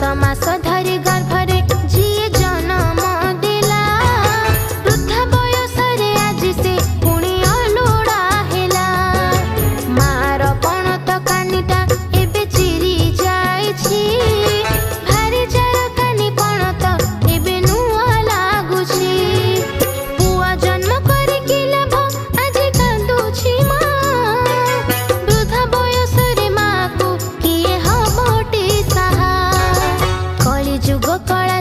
मास धरी गर्भरे जिए जन्म देला वृद्धा बयस रे आज से पुणी अलुड़ा हेला मार पणत कानिटा एबे चिरी जाइछि भारी जार कानी पणत एबे नुआ लागुछि पुआ जन्म करे कि लाभ आज कांदुछि माँ वृद्धा बयस रे माँ को किए हबटी साहा कली जुग कला